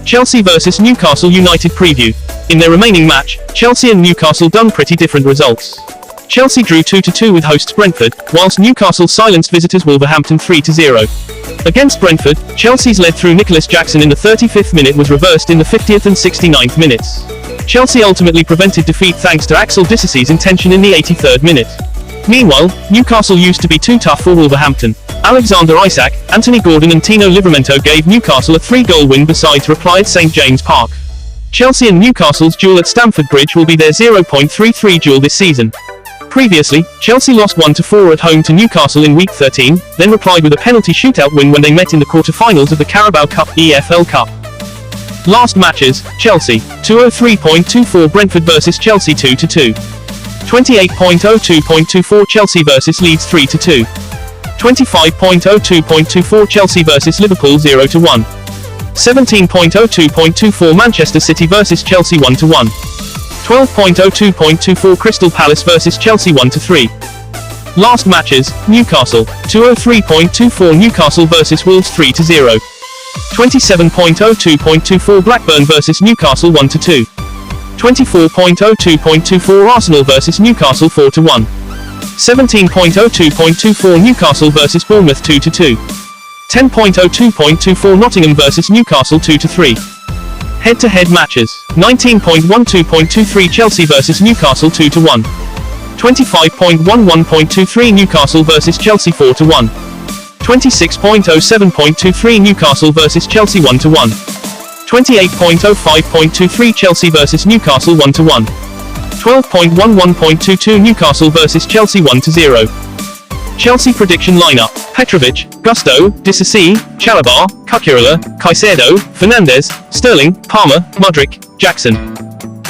Chelsea vs Newcastle United Preview. In their remaining match, Chelsea and Newcastle done pretty different results. Chelsea drew 2-2 with hosts Brentford, whilst Newcastle silenced visitors Wolverhampton 3-0. Against Brentford, Chelsea's lead through Nicholas Jackson in the 35th minute was reversed in the 50th and 69th minutes. Chelsea ultimately prevented defeat thanks to Axel Disasi's intention in the 83rd minute. Meanwhile, Newcastle used to be too tough for Wolverhampton. Alexander Isak, Anthony Gordon and Tino Livramento gave Newcastle a 3-goal win besides reply at St James Park. Chelsea and Newcastle's duel at Stamford Bridge will be their 0.33 duel this season. Previously, Chelsea lost 1-4 at home to Newcastle in Week 13, then replied with a penalty shootout win when they met in the quarter-finals of the Carabao Cup EFL Cup. Last matches, Chelsea, 203.24 Brentford vs Chelsea 2-2. 28.02.24 Chelsea vs Leeds 3-2. 25.02.24 Chelsea vs Liverpool 0-1. 17.02.24 Manchester City vs Chelsea 1-1. 12.02.24 Crystal Palace vs Chelsea 1-3. Last matches, Newcastle, 203.24 Newcastle vs Wolves 3-0. 27.02.24 Blackburn vs Newcastle 1-2. 24.02.24 Arsenal vs Newcastle 4-1. 17.02.24 Newcastle vs Bournemouth 2-2. 10.02.24 Nottingham vs Newcastle 2-3. Head-to-head matches, 19.12.23 Chelsea vs Newcastle 2-1. 25.11.23 Newcastle vs Chelsea 4-1. 26.07.23 Newcastle vs Chelsea 1-1. 28.05.23 Chelsea vs Newcastle 1-1. 12.11.22 Newcastle vs Chelsea 1-0. Chelsea prediction lineup: Petrovic, Gusto, Disasi, Chalobah, Cucurella, Caicedo, Fernandes, Sterling, Palmer, Mudryk, Jackson.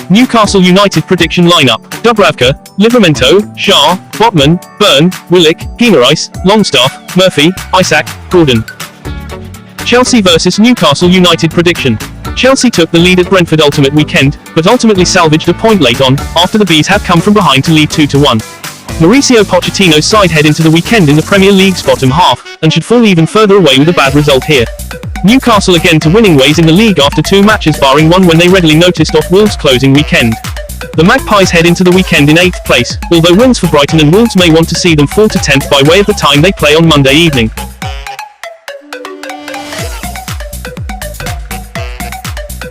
Newcastle United prediction lineup: Dubravka, Livramento, Shah, Botman, Burn, Willock, Guimaraes, Longstaff, Murphy, Isac, Gordon. Chelsea vs Newcastle United prediction: Chelsea took the lead at Brentford ultimate weekend, but ultimately salvaged a point late on, after the Bees had come from behind to lead 2-1. Mauricio Pochettino's side head into the weekend in the Premier League's bottom half, and should fall even further away with a bad result here. Newcastle again to winning ways in the league after 2 matches barring one when they readily noticed off Wolves' closing weekend. The Magpies head into the weekend in 8th place, although wins for Brighton and Wolves may want to see them fall to 10th by way of the time they play on Monday evening.